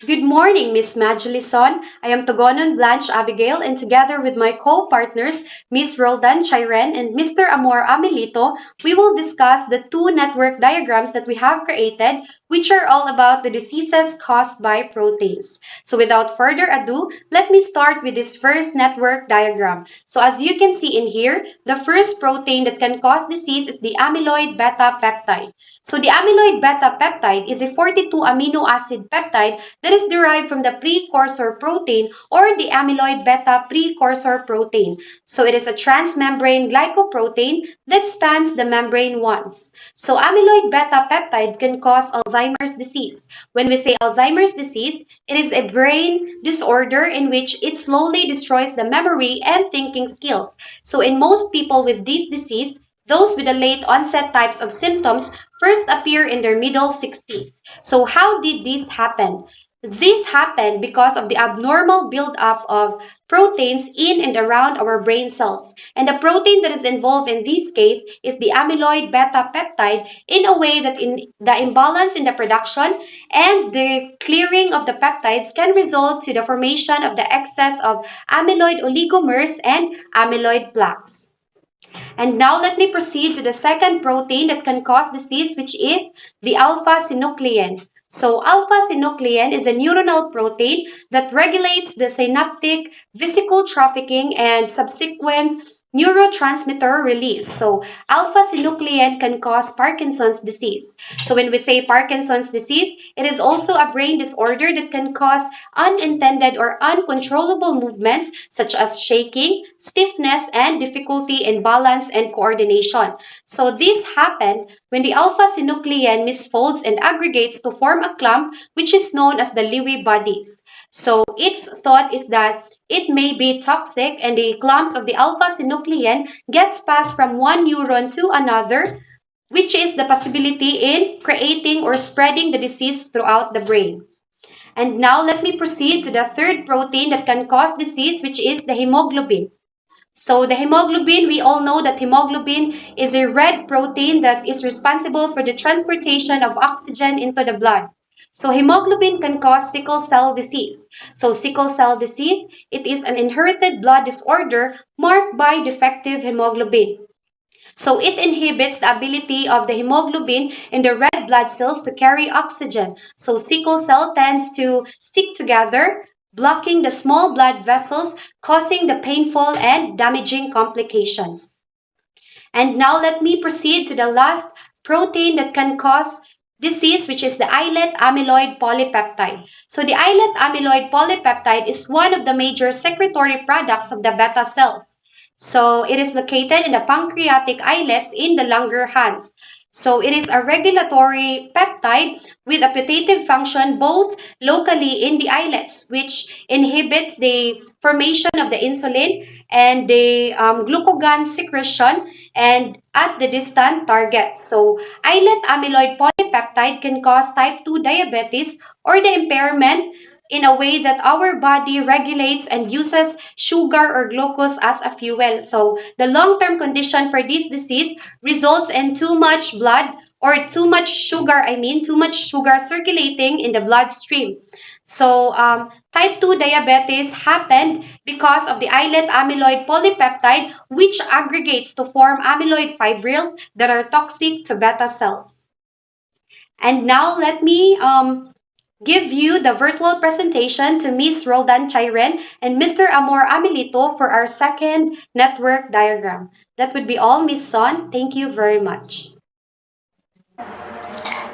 Good morning, Miss Magelison. I am Tugonon Blanche Abegaile, and together with my co-partners, Miss Roldan, Chairen, and Mr. Amor, Amelito, we will discuss the two network diagrams that we have created, which are all about the diseases caused by proteins. So without further ado, let me start with this first network diagram. So as you can see in here, the first protein that can cause disease is the amyloid beta peptide. So the amyloid beta peptide is a 42 amino acid peptide that is derived from the precursor protein or the amyloid beta precursor protein. So it is a transmembrane glycoprotein that spans the membrane once. So amyloid beta peptide can cause Alzheimer's disease. When we say Alzheimer's disease, it is a brain disorder in which it slowly destroys the memory and thinking skills. So in most people with this disease, those with the late onset types of symptoms first appear in their middle 60s. So how did this happen? This happened because of the abnormal buildup of proteins in and around our brain cells. And the protein that is involved in this case is the amyloid beta peptide in a way that the imbalance in the production and the clearing of the peptides can result to the formation of the excess of amyloid oligomers and amyloid plaques. And now let me proceed to the second protein that can cause disease, which is the alpha-synuclein. So alpha-synuclein is a neuronal protein that regulates the synaptic vesicle trafficking and subsequent neurotransmitter release. So alpha-synuclein can cause Parkinson's disease. So when we say Parkinson's disease, it is also a brain disorder that can cause unintended or uncontrollable movements such as shaking, stiffness, and difficulty in balance and coordination. So this happened when the alpha-synuclein misfolds and aggregates to form a clump which is known as the Lewy bodies. So its thought is that it may be toxic and the clumps of the alpha-synuclein gets passed from one neuron to another, which is the possibility in creating or spreading the disease throughout the brain. And now let me proceed to the third protein that can cause disease, which is the hemoglobin. So the hemoglobin, we all know that hemoglobin is a red protein that is responsible for the transportation of oxygen into the blood. So hemoglobin can cause sickle cell disease. So sickle cell disease, it is an inherited blood disorder marked by defective hemoglobin. So it inhibits the ability of the hemoglobin in the red blood cells to carry oxygen. So sickle cell tends to stick together, blocking the small blood vessels, causing the painful and damaging complications. And now let me proceed to the last protein that can cause disease, which is the islet amyloid polypeptide. So the islet amyloid polypeptide is one of the major secretory products of the beta cells. So it is located in the pancreatic islets in the Langerhans. So it is a regulatory peptide with a putative function both locally in the islets, which inhibits the formation of the insulin and the glucagon secretion and at the distant targets. So islet amyloid polypeptide can cause type 2 diabetes or the impairment in a way that our body regulates and uses sugar or glucose as a fuel. So the long-term condition for this disease results in too much blood or too much sugar circulating in the bloodstream. So type 2 diabetes happened because of the islet amyloid polypeptide, which aggregates to form amyloid fibrils that are toxic to beta cells. And now let me give you the virtual presentation to Ms. Roldan Chairen and Mr. Amor Amelito for our second network diagram. That would be all, Ms. Son. Thank you very much.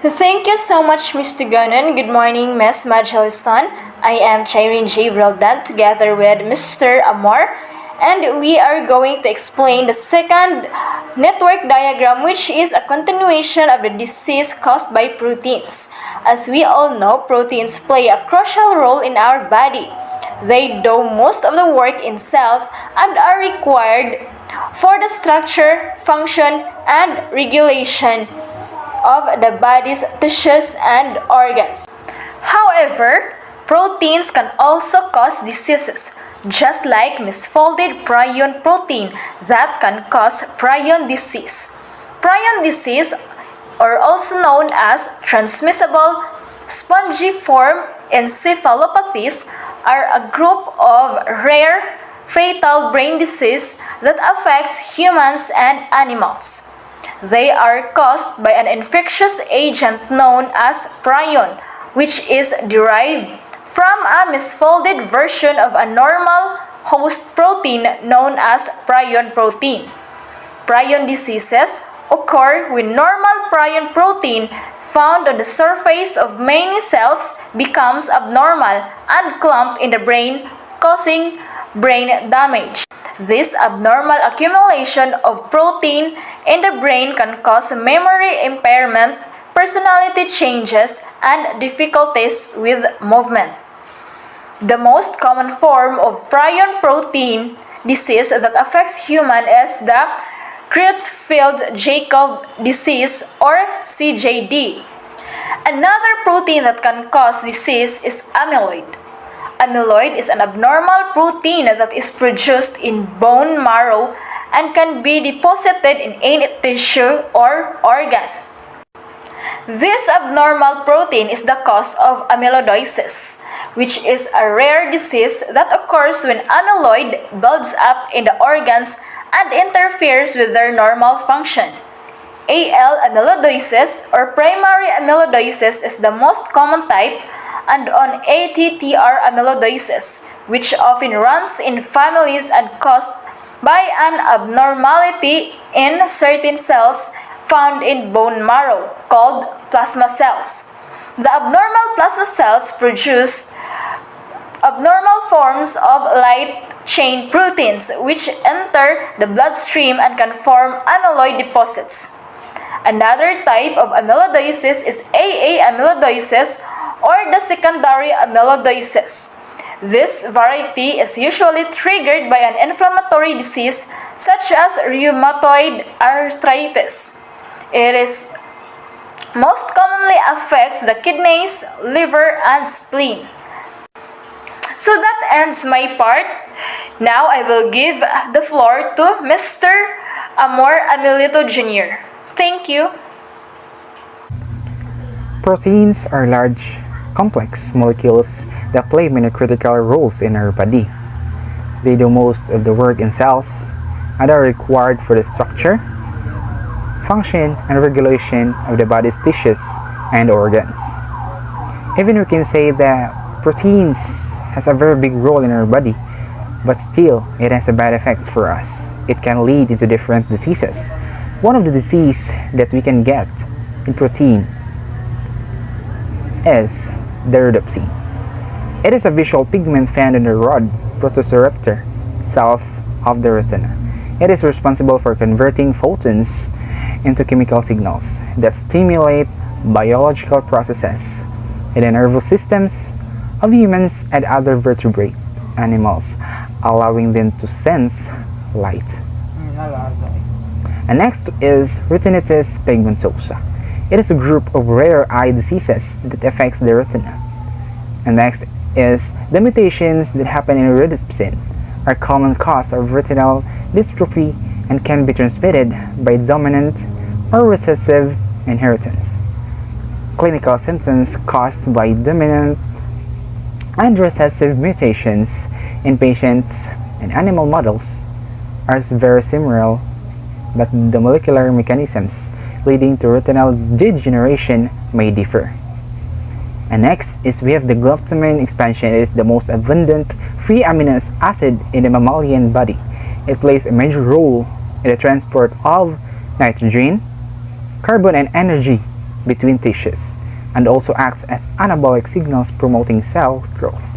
Thank you so much, Ms. Tugonon. Good morning, Ms. Magelison. I am Chairen J. Roldan together with Mr. Amor, and we are going to explain the second network diagram, which is a continuation of the disease caused by proteins. As we all know, proteins play a crucial role in our body. They do most of the work in cells and are required for the structure, function, and regulation of the body's tissues and organs. However, proteins can also cause diseases, just like misfolded prion protein that can cause prion disease. Prion disease, or also known as transmissible spongiform encephalopathies are a group of rare, fatal brain disease that affects humans and animals. They are caused by an infectious agent known as prion, which is derived from a misfolded version of a normal host protein known as prion protein. Prion diseases occur when normal prion protein found on the surface of many cells becomes abnormal and clumped in the brain, causing brain damage. This abnormal accumulation of protein in the brain can cause memory impairment, personality changes, and difficulties with movement. The most common form of prion protein disease that affects humans is the Creutzfeldt-Jakob disease or CJD. Another protein that can cause disease is amyloid. Amyloid is an abnormal protein that is produced in bone marrow and can be deposited in any tissue or organ. This abnormal protein is the cause of amyloidosis, which is a rare disease that occurs when amyloid builds up in the organs and interferes with their normal function. AL amyloidosis or primary amyloidosis is the most common type, and on ATTR amyloidosis, which often runs in families and caused by an abnormality in certain cells found in bone marrow called plasma cells. The abnormal plasma cells produce abnormal forms of light chain proteins which enter the bloodstream and can form amyloid deposits. Another type of amyloidosis is AA amyloidosis or the secondary amyloidosis. This variety is usually triggered by an inflammatory disease such as rheumatoid arthritis. It is most commonly affects the kidneys, liver, and spleen. So that ends my part. Now I will give the floor to Mr. Amor Amelito Jr. Thank you. Proteins are large, complex molecules that play many critical roles in our body. They do most of the work in cells and are required for the structure, function, and regulation of the body's tissues and organs. Even we can say that proteins has a very big role in our body, but still it has a bad effects for us. It can lead into different diseases. One of the diseases that we can get in protein is the rhodopsin. It is a visual pigment found in the rod protosoreptor cells of the retina. It is responsible for converting photons into chemical signals that stimulate biological processes in the nervous systems of humans and other vertebrate animals, allowing them to sense light. And next is retinitis pigmentosa. It is a group of rare eye diseases that affects the retina. And next is the mutations that happen in rhodopsin are common cause of retinal dystrophy and can be transmitted by dominant or recessive inheritance. Clinical symptoms caused by dominant and recessive mutations in patients and animal models are very similar, but the molecular mechanisms leading to retinal degeneration may differ. And next is we have the glutamine expansion. It is the most abundant free amino acid in the mammalian body. It plays a major role in the transport of nitrogen, carbon, and energy between tissues, and also acts as anabolic signals promoting cell growth.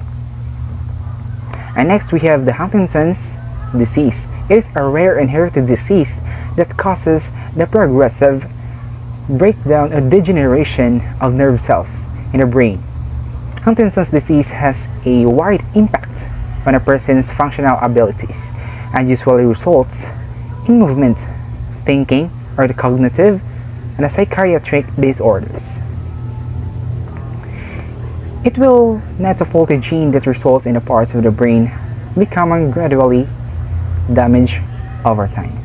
And next we have the Huntington's disease. It is a rare inherited disease that causes the progressive breakdown or degeneration of nerve cells in the brain. Huntington's disease has a wide impact on a person's functional abilities and usually results in movement, thinking, or the cognitive and the psychiatric disorders. It will net a faulty gene that results in the parts of the brain becoming gradually damaged over time.